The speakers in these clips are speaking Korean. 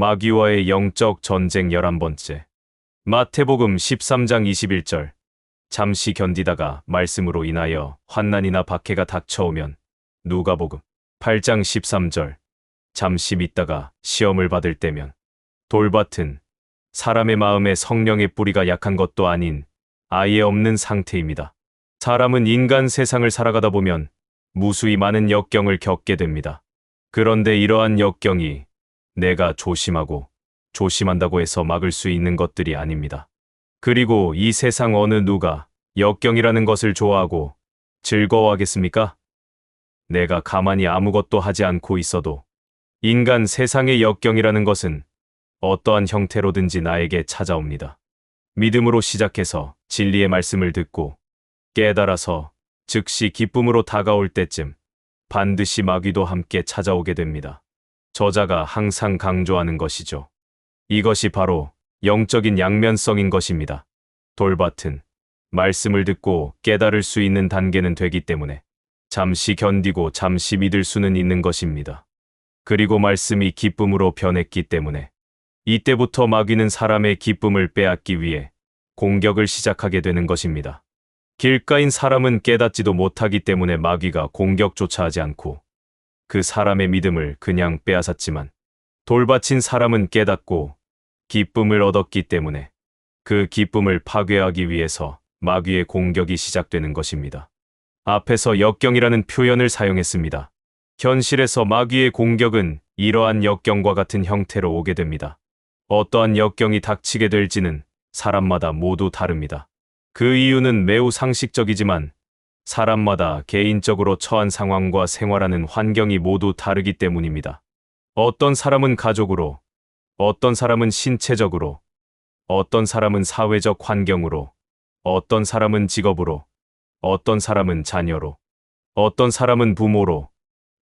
마귀와의 영적 전쟁 11번째. 마태복음 13장 21절. 잠시 견디다가 말씀으로 인하여 환난이나 박해가 닥쳐오면. 누가복음 8장 13절. 잠시 믿다가 시험을 받을 때면. 돌밭은 사람의 마음에 성령의 뿌리가 약한 것도 아닌 아예 없는 상태입니다. 사람은 인간 세상을 살아가다 보면 무수히 많은 역경을 겪게 됩니다. 그런데 이러한 역경이 내가 조심하고 조심한다고 해서 막을 수 있는 것들이 아닙니다. 그리고 이 세상 어느 누가 역경이라는 것을 좋아하고 즐거워하겠습니까? 내가 가만히 아무것도 하지 않고 있어도 인간 세상의 역경이라는 것은 어떠한 형태로든지 나에게 찾아옵니다. 믿음으로 시작해서 진리의 말씀을 듣고 깨달아서 즉시 기쁨으로 다가올 때쯤 반드시 마귀도 함께 찾아오게 됩니다. 저자가 항상 강조하는 것이죠. 이것이 바로 영적인 양면성인 것입니다. 돌밭은 말씀을 듣고 깨달을 수 있는 단계는 되기 때문에 잠시 견디고 잠시 믿을 수는 있는 것입니다. 그리고 말씀이 기쁨으로 변했기 때문에 이때부터 마귀는 사람의 기쁨을 빼앗기 위해 공격을 시작하게 되는 것입니다. 길가인 사람은 깨닫지도 못하기 때문에 마귀가 공격조차 하지 않고 그 사람의 믿음을 그냥 빼앗았지만 돌밭인 사람은 깨닫고 기쁨을 얻었기 때문에 그 기쁨을 파괴하기 위해서 마귀의 공격이 시작되는 것입니다. 앞에서 역경이라는 표현을 사용했습니다. 현실에서 마귀의 공격은 이러한 역경과 같은 형태로 오게 됩니다. 어떠한 역경이 닥치게 될지는 사람마다 모두 다릅니다. 그 이유는 매우 상식적이지만 사람마다 개인적으로 처한 상황과 생활하는 환경이 모두 다르기 때문입니다. 어떤 사람은 가족으로, 어떤 사람은 신체적으로, 어떤 사람은 사회적 환경으로, 어떤 사람은 직업으로, 어떤 사람은 자녀로, 어떤 사람은 부모로,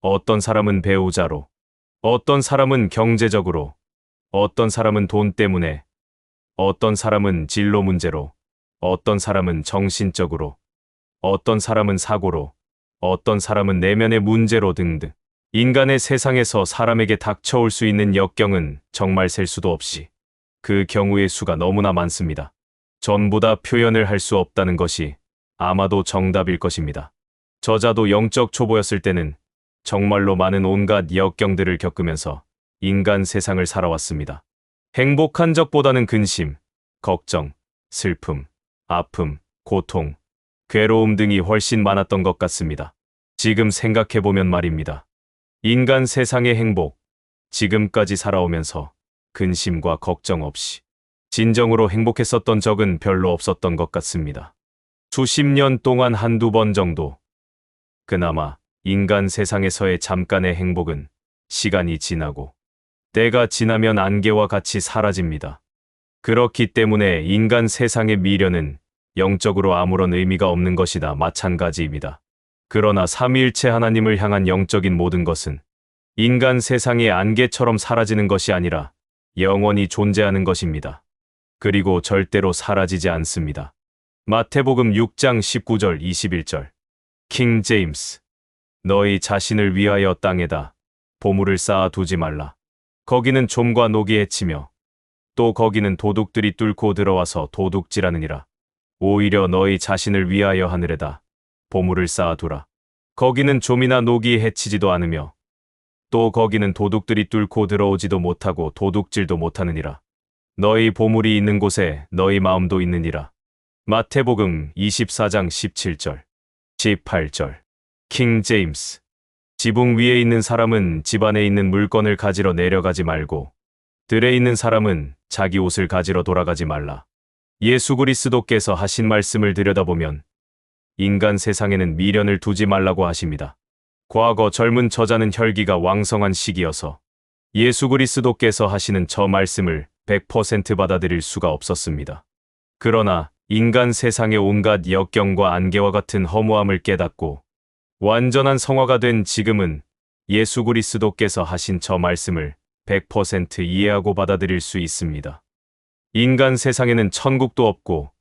어떤 사람은 배우자로, 어떤 사람은 경제적으로, 어떤 사람은 돈 때문에, 어떤 사람은 진로 문제로, 어떤 사람은 정신적으로, 어떤 사람은 사고로, 어떤 사람은 내면의 문제로 등등. 인간의 세상에서 사람에게 닥쳐올 수 있는 역경은 정말 셀 수도 없이 그 경우의 수가 너무나 많습니다. 전부 다 표현을 할 수 없다는 것이 아마도 정답일 것입니다. 저자도 영적 초보였을 때는 정말로 많은 온갖 역경들을 겪으면서 인간 세상을 살아왔습니다. 행복한 적보다는 근심, 걱정, 슬픔, 아픔, 고통, 괴로움 등이 훨씬 많았던 것 같습니다. 지금 생각해보면 말입니다. 인간 세상의 행복, 지금까지 살아오면서 근심과 걱정 없이 진정으로 행복했었던 적은 별로 없었던 것 같습니다. 수십 년 동안 한두 번 정도. 그나마 인간 세상에서의 잠깐의 행복은 시간이 지나고 때가 지나면 안개와 같이 사라집니다. 그렇기 때문에 인간 세상의 미련은 영적으로 아무런 의미가 없는 것이나 마찬가지입니다. 그러나 삼위일체 하나님을 향한 영적인 모든 것은 인간 세상의 안개처럼 사라지는 것이 아니라 영원히 존재하는 것입니다. 그리고 절대로 사라지지 않습니다. 마태복음 6장 19절 21절. 킹 제임스. 너희 자신을 위하여 땅에다 보물을 쌓아 두지 말라. 거기는 좀과 녹이 해치며 또 거기는 도둑들이 뚫고 들어와서 도둑질하느니라. 오히려 너희 자신을 위하여 하늘에다 보물을 쌓아두라. 거기는 좀이나 녹이 해치지도 않으며 또 거기는 도둑들이 뚫고 들어오지도 못하고 도둑질도 못하느니라. 너희 보물이 있는 곳에 너희 마음도 있느니라. 마태복음 24장 17절, 18절. 킹 제임스. 지붕 위에 있는 사람은 집 안에 있는 물건을 가지러 내려가지 말고 들에 있는 사람은 자기 옷을 가지러 돌아가지 말라. 예수 그리스도께서 하신 말씀을 들여다보면 인간 세상에는 미련을 두지 말라고 하십니다. 과거 젊은 저자는 혈기가 왕성한 시기여서 예수 그리스도께서 하시는 저 말씀을 100% 받아들일 수가 없었습니다. 그러나 인간 세상의 온갖 역경과 안개와 같은 허무함을 깨닫고 완전한 성화가 된 지금은 예수 그리스도께서 하신 저 말씀을 100% 이해하고 받아들일 수 있습니다. 인간 세상에는 천국도 없고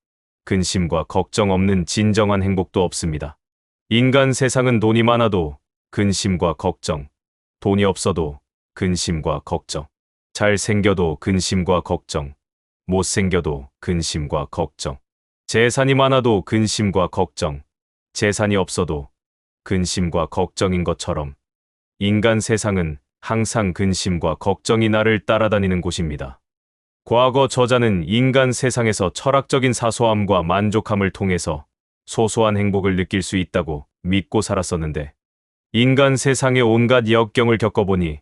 근심과 걱정 없는 진정한 행복도 없습니다. 인간 세상은 돈이 많아도 근심과 걱정, 돈이 없어도 근심과 걱정, 잘생겨도 근심과 걱정, 못생겨도 근심과 걱정, 재산이 많아도 근심과 걱정, 재산이 없어도 근심과 걱정인 것처럼 인간 세상은 항상 근심과 걱정이 나를 따라다니는 곳입니다. 과거 저자는 인간 세상에서 철학적인 사소함과 만족함을 통해서 소소한 행복을 느낄 수 있다고 믿고 살았었는데, 인간 세상의 온갖 역경을 겪어보니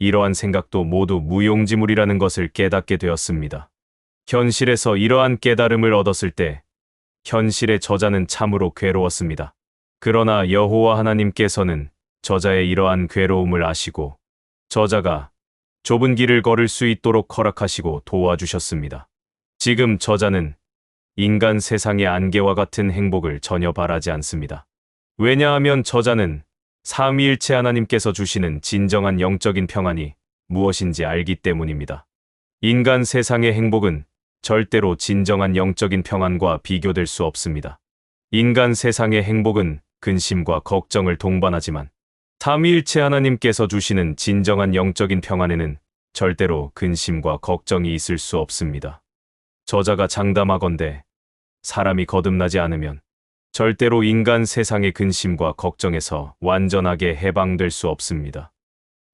이러한 생각도 모두 무용지물이라는 것을 깨닫게 되었습니다. 현실에서 이러한 깨달음을 얻었을 때 현실의 저자는 참으로 괴로웠습니다. 그러나 여호와 하나님께서는 저자의 이러한 괴로움을 아시고 저자가 좁은 길을 걸을 수 있도록 허락하시고 도와주셨습니다. 지금 저자는 인간 세상의 안개와 같은 행복을 전혀 바라지 않습니다. 왜냐하면 저자는 삼위일체 하나님께서 주시는 진정한 영적인 평안이 무엇인지 알기 때문입니다. 인간 세상의 행복은 절대로 진정한 영적인 평안과 비교될 수 없습니다. 인간 세상의 행복은 근심과 걱정을 동반하지만 삼위일체 하나님께서 주시는 진정한 영적인 평안에는 절대로 근심과 걱정이 있을 수 없습니다. 저자가 장담하건대 사람이 거듭나지 않으면 절대로 인간 세상의 근심과 걱정에서 완전하게 해방될 수 없습니다.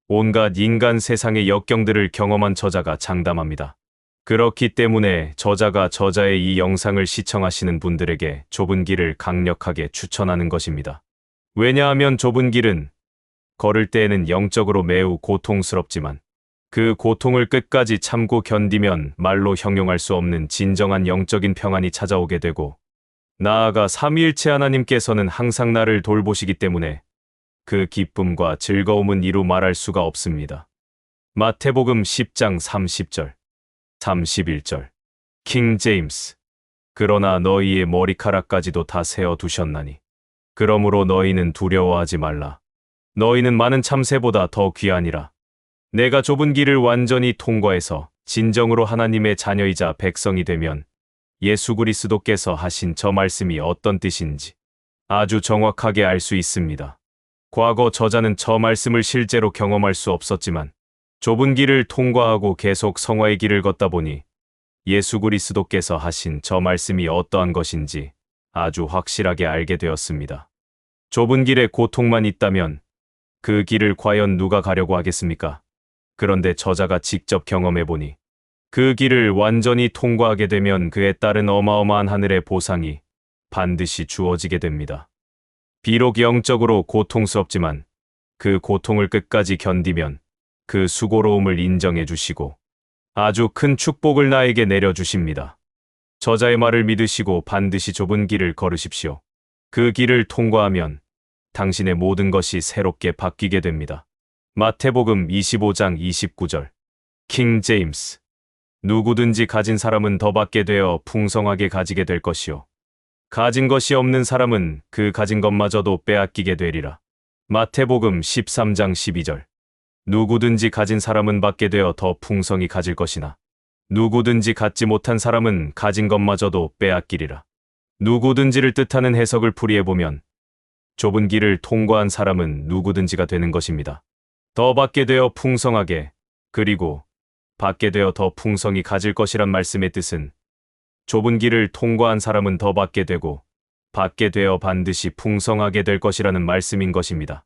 온갖 인간 세상의 역경들을 경험한 저자가 장담합니다. 그렇기 때문에 저자가 저자의 이 영상을 시청하시는 분들에게 좁은 길을 강력하게 추천하는 것입니다. 왜냐하면 좁은 길은 걸을 때에는 영적으로 매우 고통스럽지만 그 고통을 끝까지 참고 견디면 말로 형용할 수 없는 진정한 영적인 평안이 찾아오게 되고, 나아가 삼위일체 하나님께서는 항상 나를 돌보시기 때문에 그 기쁨과 즐거움은 이루 말할 수가 없습니다. 마태복음 10장 30절, 31절. 킹 제임스. 그러나 너희의 머리카락까지도 다 세어 두셨나니 그러므로 너희는 두려워하지 말라. 너희는 많은 참새보다 더 귀하니라. 내가 좁은 길을 완전히 통과해서 진정으로 하나님의 자녀이자 백성이 되면 예수 그리스도께서 하신 저 말씀이 어떤 뜻인지 아주 정확하게 알 수 있습니다. 과거 저자는 저 말씀을 실제로 경험할 수 없었지만 좁은 길을 통과하고 계속 성화의 길을 걷다 보니 예수 그리스도께서 하신 저 말씀이 어떠한 것인지 아주 확실하게 알게 되었습니다. 좁은 길에 고통만 있다면 그 길을 과연 누가 가려고 하겠습니까? 그런데 저자가 직접 경험해보니 그 길을 완전히 통과하게 되면 그에 따른 어마어마한 하늘의 보상이 반드시 주어지게 됩니다. 비록 영적으로 고통스럽지만 그 고통을 끝까지 견디면 그 수고로움을 인정해 주시고 아주 큰 축복을 나에게 내려주십니다. 저자의 말을 믿으시고 반드시 좁은 길을 걸으십시오. 그 길을 통과하면 당신의 모든 것이 새롭게 바뀌게 됩니다. 마태복음 25장 29절. 킹 제임스. 누구든지 가진 사람은 더 받게 되어 풍성하게 가지게 될 것이요. 가진 것이 없는 사람은 그 가진 것마저도 빼앗기게 되리라. 마태복음 13장 12절. 누구든지 가진 사람은 받게 되어 더 풍성히 가질 것이나 누구든지 갖지 못한 사람은 가진 것마저도 빼앗기리라. 누구든지를 뜻하는 해석을 풀이해보면 좁은 길을 통과한 사람은 누구든지가 되는 것입니다. 더 받게 되어 풍성하게, 그리고 받게 되어 더 풍성히 가질 것이란 말씀의 뜻은 좁은 길을 통과한 사람은 더 받게 되고 받게 되어 반드시 풍성하게 될 것이라는 말씀인 것입니다.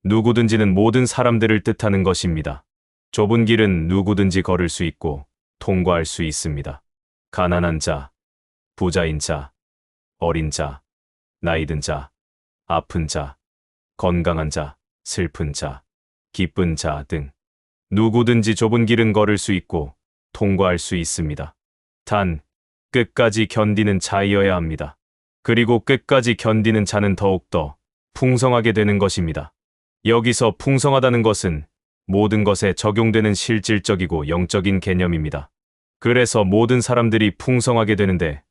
누구든지는 모든 사람들을 뜻하는 것입니다. 좁은 길은 누구든지 걸을 수 있고 통과할 수 있습니다. 가난한 자, 부자인 자, 어린 자, 나이든 자, 아픈 자, 건강한 자, 슬픈 자, 기쁜 자 등 누구든지 좁은 길은 걸을 수 있고 통과할 수 있습니다. 단, 끝까지 견디는 자이어야 합니다. 그리고 끝까지 견디는 자는 더욱더 풍성하게 되는 것입니다. 여기서 풍성하다는 것은 모든 것에 적용되는 실질적이고 영적인 개념입니다. 그래서 모든 사람들이 풍성하게 되는데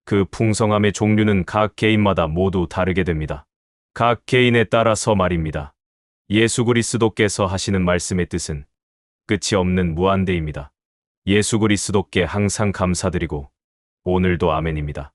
그 풍성함의 종류는 각 개인마다 모두 다르게 됩니다. 각 개인에 따라서 말입니다. 예수 그리스도께서 하시는 말씀의 뜻은 끝이 없는 무한대입니다. 예수 그리스도께 항상 감사드리고 오늘도 아멘입니다.